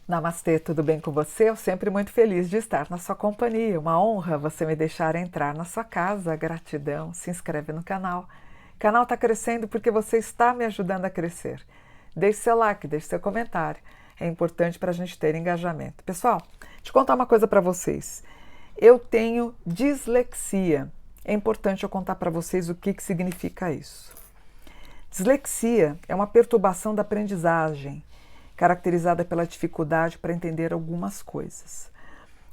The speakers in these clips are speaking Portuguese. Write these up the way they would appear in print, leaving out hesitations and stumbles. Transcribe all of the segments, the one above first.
Namastê, tudo bem com você? Eu sempre muito feliz de estar na sua companhia. Uma honra você me deixar entrar na sua casa. Gratidão. Se inscreve no canal. O canal está crescendo porque você está me ajudando a crescer. Deixe seu like, deixe seu comentário. É importante para a gente ter engajamento. Pessoal, deixa eu contar uma coisa para vocês. Eu tenho dislexia. É importante eu contar para vocês o que significa isso. Dislexia é uma perturbação da aprendizagem, caracterizada pela dificuldade para entender algumas coisas.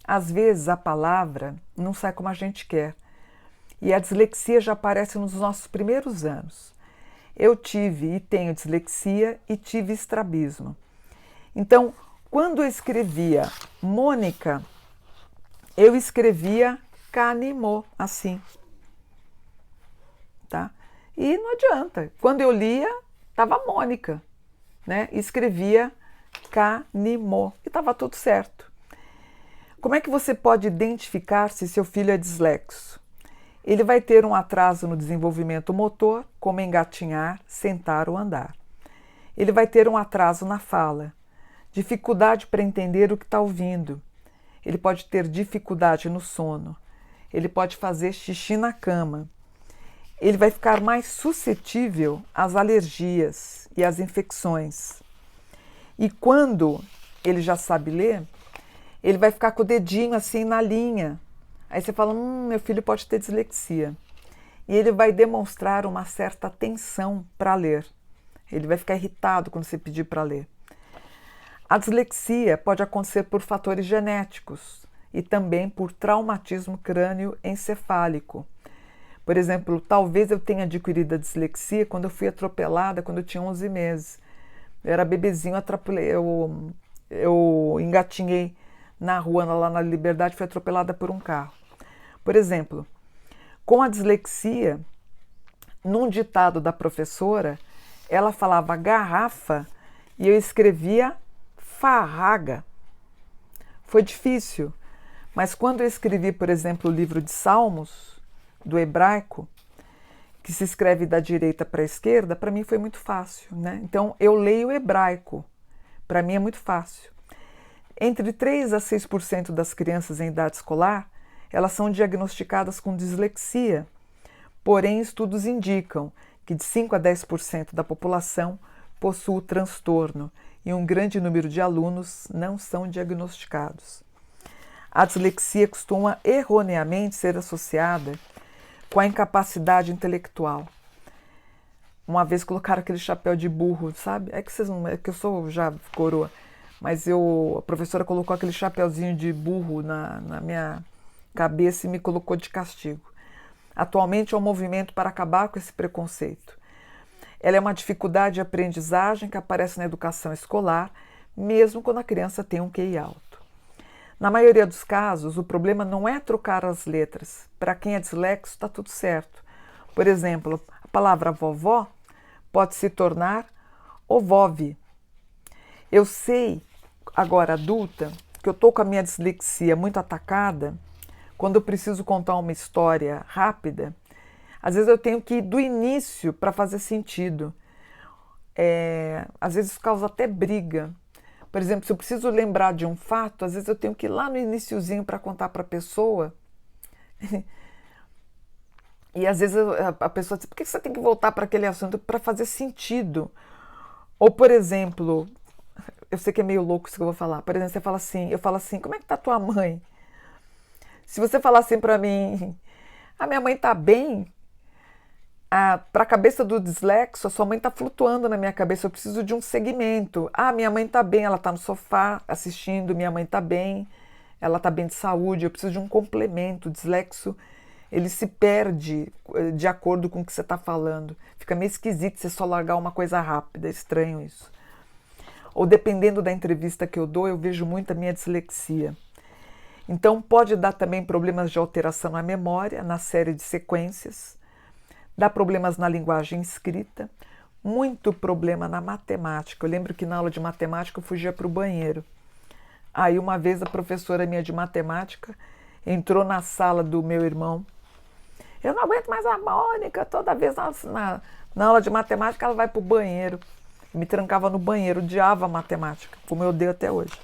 Às vezes a palavra não sai como a gente quer, e a dislexia já aparece nos nossos primeiros anos. Eu tive e tenho dislexia e tive estrabismo. Então, quando eu escrevia Mônica, eu escrevia Canimô, assim. Tá? E não adianta. Quando eu lia, estava Mônica, né? Escrevia Canimô e estava tudo certo. Como é que você pode identificar se seu filho é dislexo? Ele vai ter um atraso no desenvolvimento motor, como engatinhar, sentar ou andar. Ele vai ter um atraso na fala, dificuldade para entender o que está ouvindo. Ele pode ter dificuldade no sono. Ele pode fazer xixi na cama. Ele vai ficar mais suscetível às alergias e às infecções. E quando ele já sabe ler, ele vai ficar com o dedinho assim na linha. Aí você fala, meu filho pode ter dislexia. E ele vai demonstrar uma certa tensão para ler. Ele vai ficar irritado quando você pedir para ler. A dislexia pode acontecer por fatores genéticos e também por traumatismo crânioencefálico. Por exemplo, talvez eu tenha adquirido a dislexia quando eu fui atropelada, quando eu tinha 11 meses. Eu era bebezinho, eu engatinhei na rua, lá na Liberdade, fui atropelada por um carro. Por exemplo, com a dislexia, num ditado da professora, ela falava garrafa e eu escrevia farraga. Foi difícil, mas quando eu escrevi, por exemplo, o livro de Salmos, do hebraico, que se escreve da direita para a esquerda, para mim foi muito fácil, né? Então, eu leio hebraico, para mim é muito fácil. Entre 3 a 6% das crianças em idade escolar, elas são diagnosticadas com dislexia, porém estudos indicam que de 5 a 10% da população possui o transtorno e um grande número de alunos não são diagnosticados. A dislexia costuma erroneamente ser associada com a incapacidade intelectual. Uma vez colocaram aquele chapéu de burro, sabe? É que vocês não, é que eu sou já coroa, mas a professora colocou aquele chapéuzinho de burro na minha cabeça e me colocou de castigo. Atualmente é um movimento para acabar com esse preconceito. Ela é uma dificuldade de aprendizagem que aparece na educação escolar, mesmo quando a criança tem um QI alto. Na maioria dos casos, o problema não é trocar as letras. Para quem é dislexo, está tudo certo. Por exemplo, a palavra vovó pode se tornar ovove. Eu sei, agora adulta, que eu estou com a minha dislexia muito atacada. Quando eu preciso contar uma história rápida, às vezes eu tenho que ir do início para fazer sentido. Às vezes isso causa até briga. Por exemplo, se eu preciso lembrar de um fato, às vezes eu tenho que ir lá no iniciozinho para contar para a pessoa. E às vezes a pessoa diz, por que você tem que voltar para aquele assunto? Para fazer sentido. Ou, por exemplo, eu sei que é meio louco isso que eu vou falar. Por exemplo, eu falo assim, como é que tá tua mãe? Se você falar assim para mim, a minha mãe tá bem, para a cabeça do dislexo, a sua mãe está flutuando na minha cabeça, eu preciso de um segmento. Minha mãe está bem, ela está no sofá assistindo, minha mãe está bem, ela está bem de saúde, eu preciso de um complemento. O dislexo, ele se perde de acordo com o que você está falando. Fica meio esquisito você só largar uma coisa rápida, é estranho isso. Ou dependendo da entrevista que eu dou, eu vejo muito a minha dislexia. Então pode dar também problemas de alteração na memória, na série de sequências. Dá problemas na linguagem escrita, muito problema na matemática. Eu lembro que na aula de matemática eu fugia para o banheiro. Aí uma vez a professora minha de matemática entrou na sala do meu irmão. Eu não aguento mais a Mônica, toda vez na aula de matemática ela vai para o banheiro. Me trancava no banheiro, odiava a matemática, como eu odeio até hoje.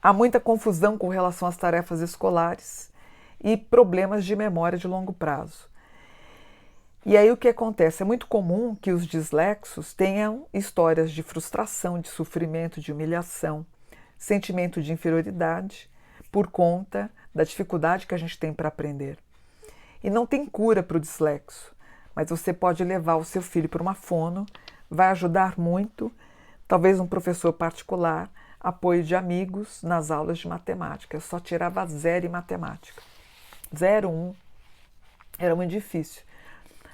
Há muita confusão com relação às tarefas escolares e problemas de memória de longo prazo. E aí o que acontece? É muito comum que os dislexos tenham histórias de frustração, de sofrimento, de humilhação, sentimento de inferioridade por conta da dificuldade que a gente tem para aprender. E não tem cura para o dislexo, mas você pode levar o seu filho para uma fono, vai ajudar muito, talvez um professor particular, apoio de amigos nas aulas de matemática. Eu só tirava 0 em matemática. 0, 1. Era muito difícil.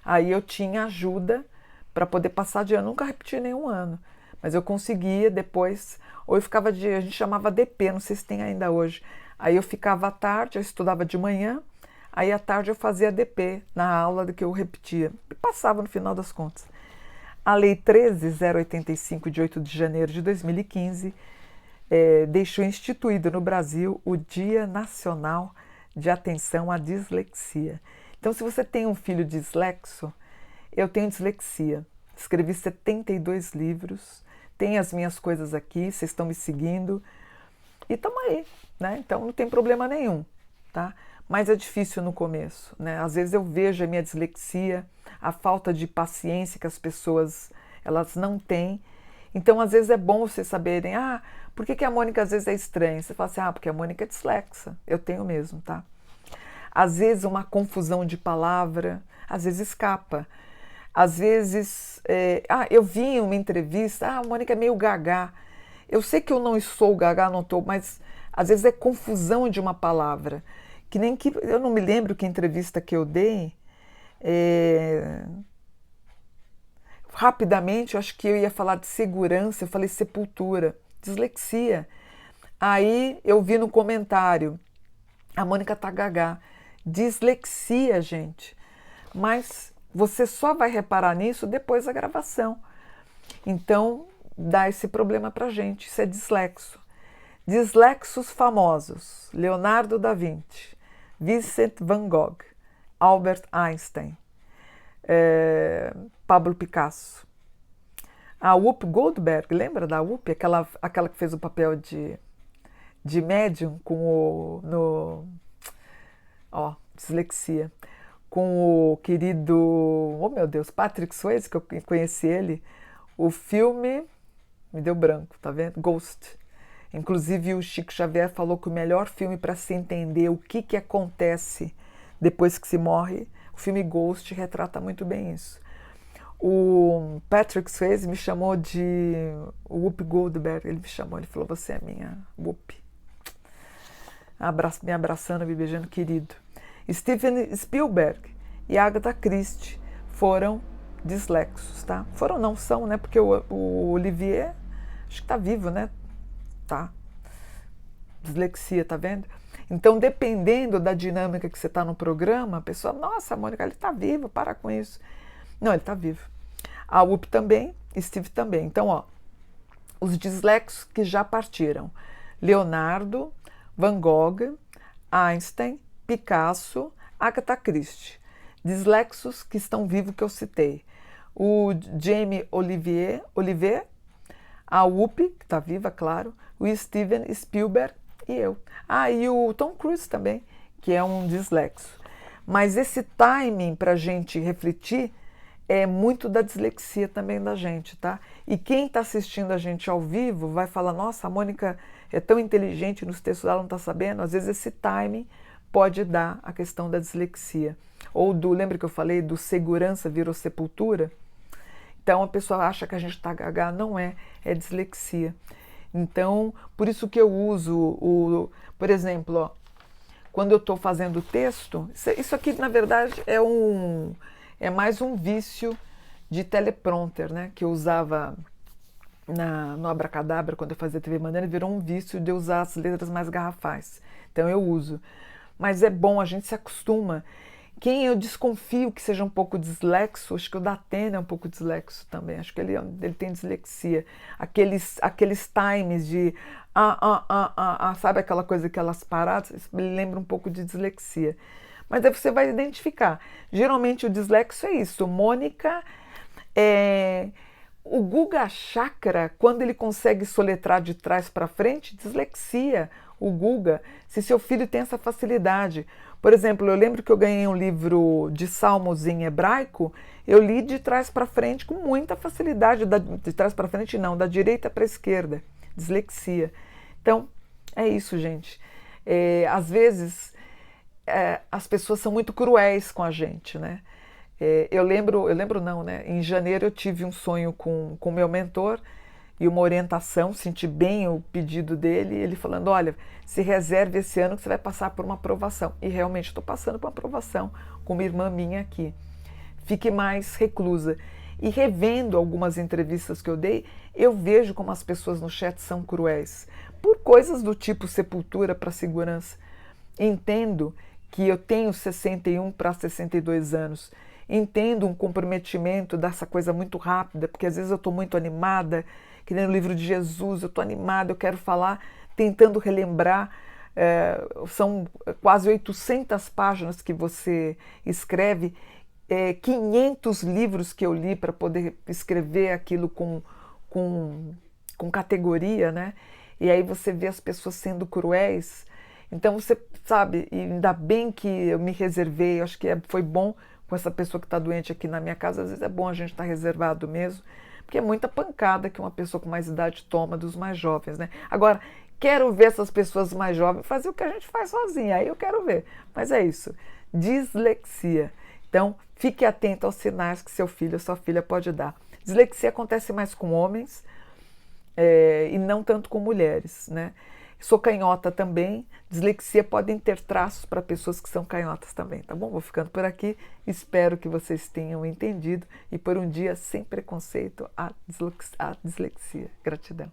Aí eu tinha ajuda para poder passar de ano. Nunca repeti nenhum ano, mas eu conseguia depois, ou eu ficava a gente chamava DP, não sei se tem ainda hoje. Aí eu ficava à tarde, eu estudava de manhã, aí à tarde eu fazia DP na aula do que eu repetia. E passava no final das contas. A Lei 13.085, de 8 de janeiro de 2015, deixou instituído no Brasil o Dia Nacional de Atenção à Dislexia. Então, se você tem um filho dislexo, eu tenho dislexia. Escrevi 72 livros, tem as minhas coisas aqui, vocês estão me seguindo e estamos aí, né? Então não tem problema nenhum, tá? Mas é difícil no começo, né? Às vezes eu vejo a minha dislexia, a falta de paciência que as pessoas elas não têm. Então, às vezes é bom vocês saberem, por que a Mônica às vezes é estranha? Você fala assim, porque a Mônica é dislexa, eu tenho mesmo, tá? Às vezes uma confusão de palavra, às vezes escapa. Às vezes, eu vi em uma entrevista, a Mônica é meio gaga. Eu sei que eu não sou gaga, não estou, mas às vezes é confusão de uma palavra. Que nem que, eu não me lembro que entrevista que eu dei. Rapidamente, eu acho que eu ia falar de segurança, eu falei sepultura, dislexia. Aí eu vi no comentário, a Mônica tá gaga. Dislexia, gente. Mas você só vai reparar nisso depois da gravação. Então, dá esse problema pra gente, isso é dislexo. Dislexos famosos: Leonardo da Vinci, Vincent van Gogh, Albert Einstein, Pablo Picasso. A Whoopi Goldberg, lembra da Whoopi? Aquela que fez o papel de médium dislexia, com o querido, oh meu Deus, Patrick Swayze, que eu conheci ele, o filme, me deu branco, tá vendo? Ghost. Inclusive o Chico Xavier falou que o melhor filme para se entender o que acontece depois que se morre, o filme Ghost retrata muito bem isso. O Patrick Swayze me chamou de Whoopi Goldberg, ele falou, você é minha Whoopi. Me abraçando, me beijando, querido. Steven Spielberg e Agatha Christie foram dislexos, tá? Foram não, são, né? Porque o Olivier, acho que tá vivo, né? Tá. Dislexia, tá vendo? Então, dependendo da dinâmica que você tá no programa, a pessoa, nossa, Mônica, ele tá vivo, para com isso. Não, ele tá vivo. A Whoopi também, Steve também. Então, os dislexos que já partiram: Leonardo, Van Gogh, Einstein, Picasso, Agatha Christie. Dislexos que estão vivos que eu citei: o Jamie Olivier, a Whoopi, que está viva, claro, o Steven Spielberg e eu. E o Tom Cruise também, que é um dislexo. Mas esse timing para a gente refletir é muito da dislexia também da gente, tá? E quem está assistindo a gente ao vivo vai falar, nossa, a Mônica é tão inteligente nos textos dela, não está sabendo? Às vezes esse timing pode dar a questão da dislexia. Ou lembra que eu falei do segurança virou sepultura? Então a pessoa acha que a gente está gaga, não é dislexia. Então, por isso que eu uso, por exemplo, quando eu estou fazendo texto, isso aqui na verdade é mais um vício de teleprompter, né? Que eu usava no Abracadabra, quando eu fazia TV Mandando, virou um vício de eu usar as letras mais garrafais. Então eu uso. Mas é bom, a gente se acostuma. Quem eu desconfio que seja um pouco dislexo, acho que o Datena é um pouco dislexo também, acho que ele tem dislexia. Aqueles times de sabe aquela coisa, aquelas paradas, isso me lembra um pouco de dislexia. Mas aí você vai identificar. Geralmente o dislexo é isso. Mônica, O Guga Chakra, quando ele consegue soletrar de trás para frente, dislexia. O Guga, se seu filho tem essa facilidade. Por exemplo, eu lembro que eu ganhei um livro de salmos em hebraico, eu li de trás para frente com muita facilidade, de trás para frente não, da direita para a esquerda, dislexia. Então, é isso, gente. Às vezes, as pessoas são muito cruéis com a gente, né? Eu lembro não, né? Em janeiro eu tive um sonho com o meu mentor e uma orientação, senti bem o pedido dele, ele falando, olha, se reserve esse ano que você vai passar por uma aprovação. E realmente estou passando por uma aprovação com uma irmã minha aqui. Fique mais reclusa. E revendo algumas entrevistas que eu dei, eu vejo como as pessoas no chat são cruéis. Por coisas do tipo sepultura para segurança. Entendo que eu tenho 61 para 62 anos. Entendo um comprometimento dessa coisa muito rápida, porque às vezes eu estou muito animada, que nem no livro de Jesus, eu estou animada, eu quero falar, tentando relembrar. São quase 800 páginas que você escreve, 500 livros que eu li para poder escrever aquilo com categoria, né? E aí você vê as pessoas sendo cruéis. Então você sabe, e ainda bem que eu me reservei, acho que foi bom com essa pessoa que está doente aqui na minha casa, às vezes é bom a gente estar reservado mesmo, porque é muita pancada que uma pessoa com mais idade toma dos mais jovens, né? Agora, quero ver essas pessoas mais jovens fazer o que a gente faz sozinha, aí eu quero ver. Mas é isso, dislexia. Então, fique atento aos sinais que seu filho ou sua filha pode dar. Dislexia acontece mais com homens e não tanto com mulheres, né? Sou canhota também, dislexia podem ter traços para pessoas que são canhotas também, tá bom? Vou ficando por aqui, espero que vocês tenham entendido e por um dia sem preconceito a dislexia. Gratidão.